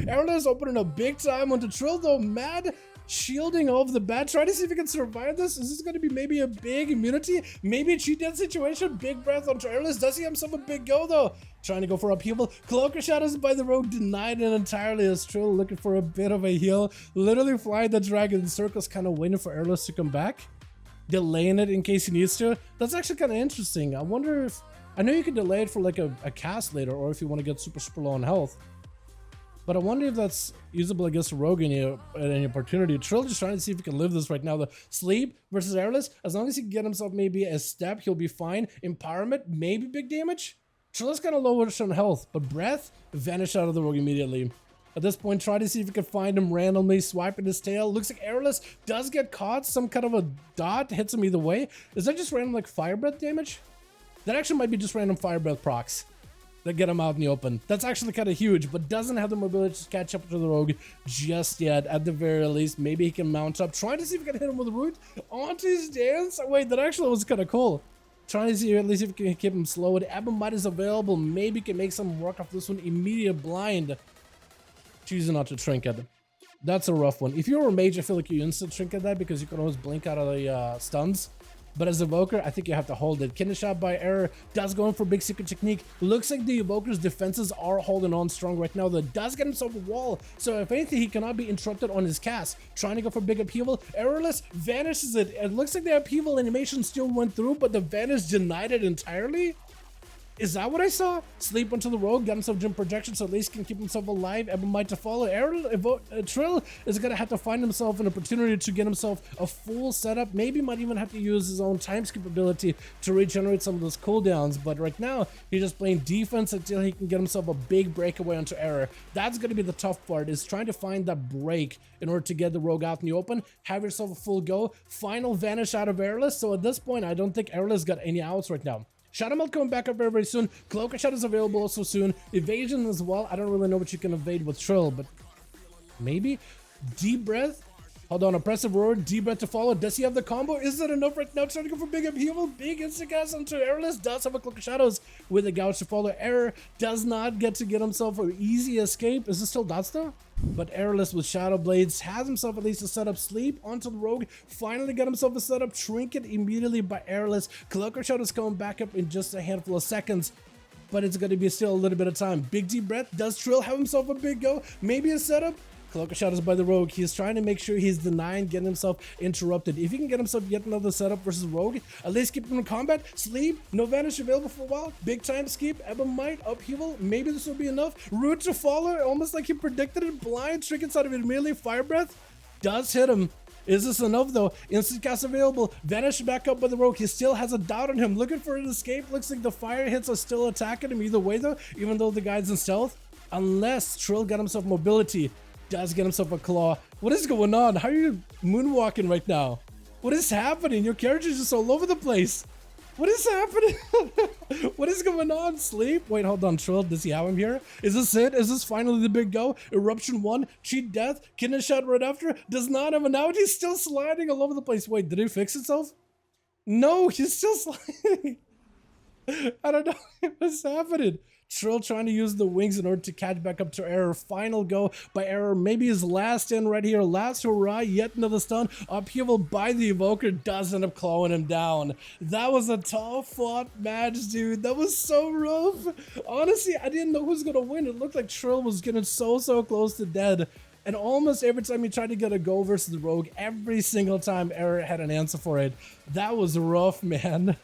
Airless opening up big time onto Trill though. Mad shielding off the bat. Try to see if he can survive this. Is this going to be maybe a big immunity? Maybe a cheat death situation? Big breath onto Airless. Does he himself a big go though? Trying to go for upheaval. Cloak of Shadows by the rogue denied it entirely as Trill looking for a bit of a heal. Literally flying the dragon in circles, kind of waiting for Airless to come back. Delaying it in case he needs to. That's actually kind of interesting. I wonder if... I know you can delay it for like a cast later, or if you want to get super low on health. But I wonder if that's usable against a rogue at any opportunity. Trill just trying to see if he can live this right now. The sleep versus Airless. As long as he can get himself maybe a step, he'll be fine. Empowerment, maybe big damage. Trill is kind of low on health, but breath vanished out of the rogue immediately. At this point, try to see if you can find him randomly, swiping his tail. Looks like Airless does get caught. Some kind of a dot hits him either way. Is that just random like fire breath damage? That actually might be just random fire breath procs that get him out in the open. That's actually kind of huge, but doesn't have the mobility to catch up to the rogue just yet. At the very least, maybe he can mount up. Trying to see if he can hit him with a root onto his dance. Wait, that actually was kind of cool. Trying to see at least if he can keep him slowed. Emotes is available. Maybe can make some work off this one. Immediate blind. Choosing not to trinket. That's a rough one. If you're a mage, I feel like you instant trinket that because you can always blink out of the stuns. But as Evoker, I think you have to hold it. Kidney shot by error does go in for big secret technique. Looks like the Evoker's defenses are holding on strong right now. That does get himself a wall. So if anything, he cannot be interrupted on his cast. Trying to go for big upheaval. Errorless vanishes it. It looks like the upheaval animation still went through, but the vanish denied it entirely. Is that what I saw? Sleep onto the rogue, got himself gym projection so at least can keep himself alive. Emotes to follow. Trill is going to have to find himself an opportunity to get himself a full setup. Maybe might even have to use his own time skip ability to regenerate some of those cooldowns. But right now, he's just playing defense until he can get himself a big breakaway onto error. That's going to be the tough part, is trying to find that break in order to get the rogue out in the open. Have yourself a full go. Final vanish out of Airless. So at this point, I don't think Airless got any outs right now. Shadow Melt coming back up very soon. Cloak of Shadow is available also soon. Evasion as well. I don't really know what you can evade with Trill, but maybe? Deep breath. Hold on, oppressive roar, deep breath to follow. Does he have the combo? Is that enough right now? Trying to go for big upheaval. Big instant cast onto Airless. Does have a Cloak of Shadows with a gouge to follow. Error does not get to get himself an easy escape. Is this still dots though? But Airless with Shadow Blades has himself at least a setup. Sleep onto the rogue. Finally got himself a setup. Trinket immediately by Airless. Cloak of Shadows coming back up in just a handful of seconds. But it's going to be still a little bit of time. Big deep breath. Does Trill have himself a big go? Maybe a setup? Cloak of Shadows by the rogue. He's trying to make sure he's denying getting himself interrupted. If he can get himself yet another setup versus rogue, at least keep him in combat. Sleep, no vanish available for a while. Big time skip, Emotes, upheaval. Maybe this will be enough. Root to follow, almost like he predicted it. Blind, trinkets out of it immediately. Fire breath does hit him. Is this enough though? Instant cast available. Vanish back up by the rogue. He still has a doubt on him. Looking for an escape. Looks like the fire hits are still attacking him either way though, even though the guy's in stealth. Unless Trill got himself mobility. Does get himself a claw. What is going on? How are you moonwalking right now? What is happening? Your character is just all over the place. What is happening? What is going on? Sleep? Wait, hold on. Trill, does he have him here? Is this it? Is this finally the big go? Eruption 1, cheat death, kidney shot right after. Does not have an out. He's still sliding all over the place. Wait, did he fix itself? No, he's still sliding. I don't know what's happening. Trill trying to use the wings in order to catch back up to error. Final go by error. Maybe his last in right here. Last hurrah. Yet another stun. Upheaval by the Evoker does end up clawing him down. That was a tough fought match, dude. That was so rough. Honestly, I didn't know who was going to win. It looked like Trill was getting so close to dead. And almost every time he tried to get a go versus the rogue, every single time error had an answer for it. That was rough, man.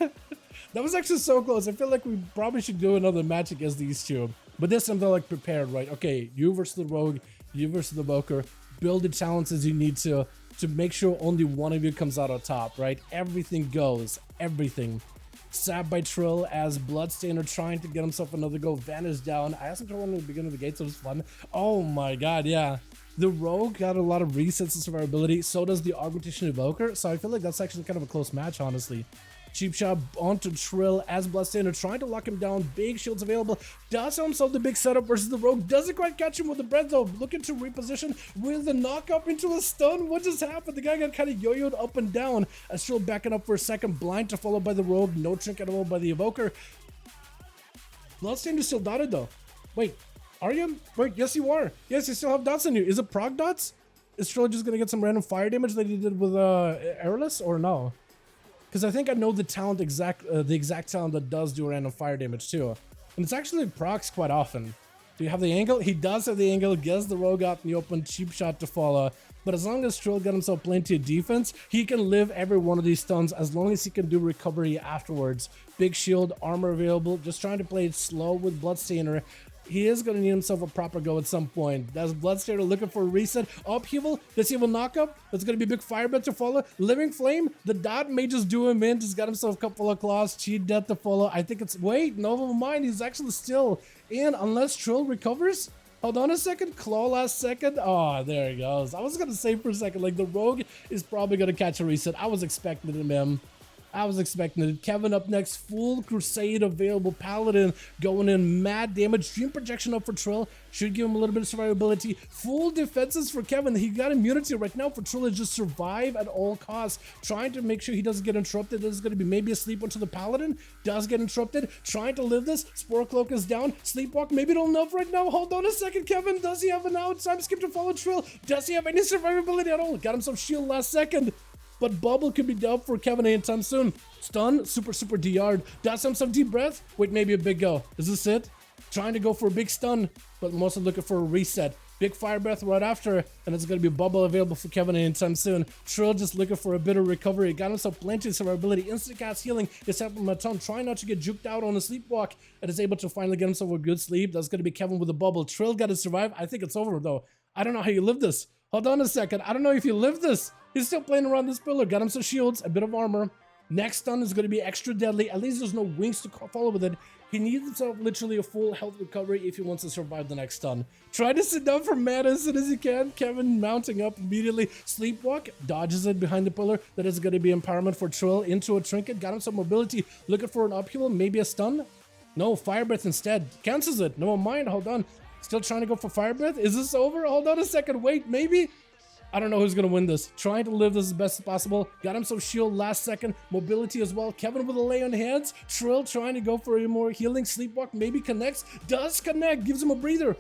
That was actually so close. I feel like we probably should do another match against these two. But this time they're like prepared, right? Okay, you versus the rogue, you versus the Evoker. Build the talents as you need to make sure only one of you comes out on top, right? Everything goes. Everything. Stabbed by Trill as Bloodstainer trying to get himself another go. Vanish down. I asked him to run at the beginning of the gate, so it was fun. Oh my god, yeah. The rogue got a lot of resets and survivability. So does the Augmentation Evoker. So I feel like that's actually kind of a close match, honestly. Cheap shot onto Trill as Bloodstainer trying to lock him down. Big shields available. Does himself the big setup versus the rogue. Doesn't quite catch him with the breath though. Looking to reposition with the knock up into a stun. What just happened? The guy got kind of yo-yoed up and down as Trill backing up for a second. Blind to follow by the rogue. No trinket at all by the Evoker. Bloodstainer still dotted though. Wait. Are you? Wait, yes you are. Yes, you still have dots in you. Is it prog dots? Is Trill just gonna get some random fire damage that he did with Airless, or no? Because I think I know the exact talent that does do random fire damage too. And it's actually procs quite often. Do you have the angle? He does have the angle, gets the rogue out in the open, cheap shot to follow. But as long as Trill got himself plenty of defense, he can live every one of these stuns as long as he can do recovery afterwards. Big shield, armor available, just trying to play it slow with Bloodstainer. He is going to need himself a proper go at some point. That's Bloodstainer looking for a reset. Upheaval. Does he have a knockup? That's going to be a big firebend to follow. Living Flame. The dot may just do him in. Just got himself a couple of claws. Cheat death to follow. I think it's... Wait, no, never mind. He's actually still in unless Trill recovers. Hold on a second. Claw last second. Oh, there he goes. I was going to say for a second, like, the rogue is probably going to catch a reset. I was expecting it, man. I was expecting it. Kevin up next, full crusade available. Paladin going in, mad damage. Dream projection up for Trill. Should give him a little bit of survivability. Full defenses for Kevin. He got immunity right now for Trill is just survive at all costs. Trying to make sure he doesn't get interrupted. This is going to be maybe a sleep onto the Paladin. Does get interrupted. Trying to live this. Spore Cloak is down. Sleepwalk maybe don't enough right now. Hold on a second, Kevin. Does he have an out? Time skip to follow Trill. Does he have any survivability at all? Got himself shield last second. But bubble could be dubbed for Kevin anytime soon. Stun, super DR'd. Does some deep breath? Wait, maybe a big go. Is this it? Trying to go for a big stun, but mostly looking for a reset. Big fire breath right after, and it's going to be bubble available for Kevin anytime soon. Trill just looking for a bit of recovery. Got himself plenty of survivability. Instant cast healing is helping him a ton. Trying not to get juked out on a sleepwalk, and is able to finally get himself a good sleep. That's going to be Kevin with a bubble. Trill got to survive. I think it's over though. I don't know how you live this. Hold on a second. I don't know if you live this. He's still playing around this pillar. Got him some shields, a bit of armor. Next stun is going to be extra deadly. At least there's no wings to follow with it. He needs himself literally a full health recovery if he wants to survive the next stun. Try to sit down for mana as soon as he can. Kevin mounting up immediately. Sleepwalk, dodges it behind the pillar. That is going to be empowerment for Trill into a trinket. Got him some mobility. Looking for an upheaval, maybe a stun. No, fire breath instead. Cancels it. No mind, hold on. Still trying to go for fire breath. Is this over? Hold on a second. Wait, maybe? I don't know who's going to win this. Trying to live this as best as possible. Got him some shield last second. Mobility as well. Kevin with a lay on hands. Trill trying to go for a more healing. Sleepwalk maybe connects. Does connect. Gives him a breather.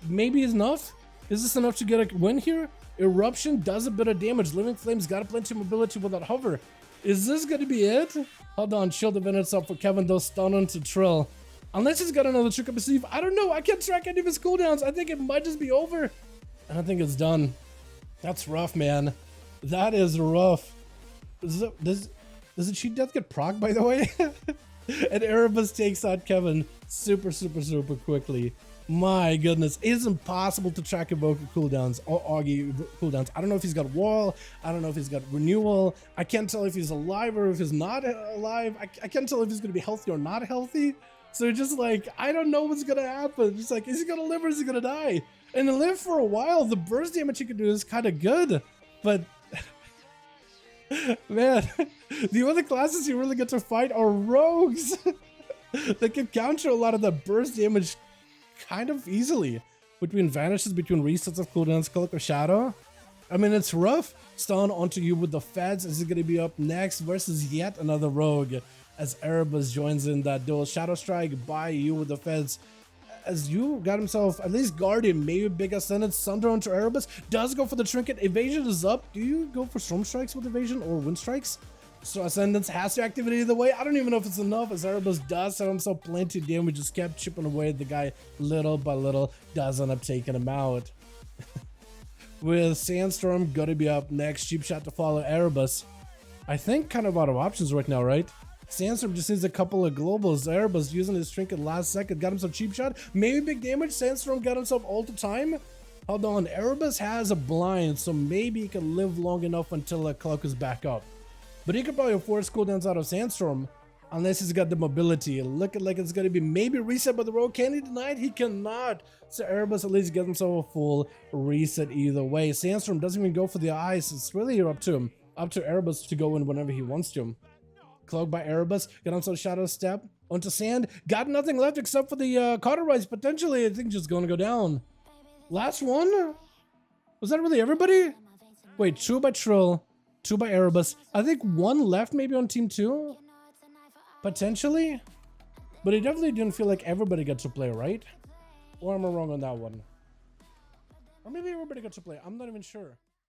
Maybe is enough. Is this enough to get a win here? Eruption does a bit of damage. Living Flames got plenty of mobility with that hover. Is this going to be it? Hold on. Shield events up for Kevin though. Stun onto Trill. Unless he's got another trick up his sleeve. I don't know. I can't track any of his cooldowns. I think it might just be over. And I think it's done. That's rough, man. That is rough. Does the cheat death get proc, by the way? And Erebus takes out Kevin super quickly. My goodness. It's impossible to track Evoker cooldowns or Augie cooldowns. I don't know if he's got wall. I don't know if he's got renewal. I can't tell if he's alive or if he's not alive. I can't tell if he's going to be healthy or not healthy. So just like, I don't know what's going to happen. Just like, is he going to live or is he going to die? And to live for a while, the burst damage he can do is kind of good. But, man, the only classes you really get to fight are rogues. They can counter a lot of the burst damage kind of easily. Between vanishes, between resets of cooldowns, Cloak of Shadow. I mean, it's rough. Stun onto you with the feds. Is it going to be up next versus yet another rogue? As Erebus joins in that duel. Shadow Strike by you with the feds. As you got himself at least Guardian, maybe Big Ascendant, Sunder onto Erebus. Does go for the trinket. Evasion is up. Do you go for Storm Strikes with Evasion or Wind Strikes? So Ascendance has to activate either way. I don't even know if it's enough, as Erebus does have himself plenty of damage. Just kept chipping away at the guy little by little. Does end up taking him out. With Sandstorm gonna be up next. Cheap shot to follow Erebus. I think kind of out of options right now, right? Sandstorm just needs a couple of globals. Erebus using his trinket last second. Got himself cheap shot. Maybe big damage. Sandstorm got himself all the time. Hold on. Erebus has a blind, so maybe he can live long enough until the cloak is back up. But he could probably force cooldowns out of Sandstorm. Unless he's got the mobility. Looking like it's going to be maybe reset by the rogue. Can he deny it? He cannot. So Erebus at least gets himself a full reset either way. Sandstorm doesn't even go for the eyes. It's really up to him. Up to Erebus to go in whenever he wants to. Cloak by Erebus, got himself Shadow Step onto Sand, got nothing left except for the Cauterize. Potentially, I think just going to go down. Last one? Was that really everybody? Wait, 2 by Trill, 2 by Erebus. I think 1 left maybe on team 2? Potentially? But it definitely didn't feel like everybody got to play, right? Or am I wrong on that one? Or maybe everybody got to play. I'm not even sure.